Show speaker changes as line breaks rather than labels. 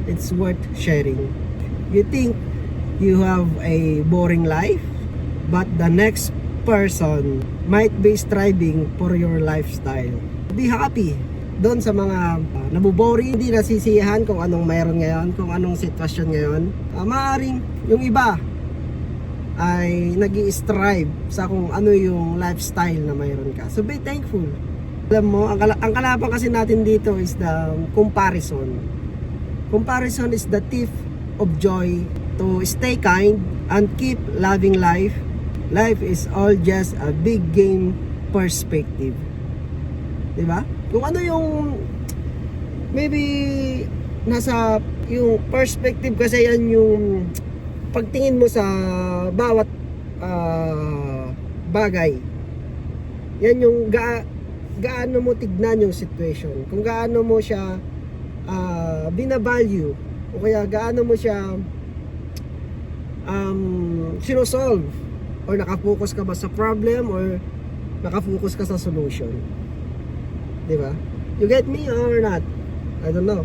it's worth sharing. You think you have a boring life, but the next person might be striving for your lifestyle. Be happy doon sa mga nabuboring, hindi nasisiyahan kung anong mayroon ngayon, kung anong sitwasyon ngayon. Maaaring yung iba ay nag-i-strive sa kung ano yung lifestyle na mayroon ka. So be thankful. Alam mo, ang kalaban kasi natin dito is the comparison. Comparison is the thief of joy. To stay kind and keep loving life. Life is all just a big game perspective. Diba? Kung ano yung maybe nasa yung perspective, kasi yan yung pagtingin mo sa bawat bagay. Yan yung gaano mo tignan yung situation, kung gaano mo siya binavalue, o kaya gaano mo siya sinosolve, or nakafocus ka ba sa problem or nakafocus ka sa solution. Diba? You get me or not? I don't know.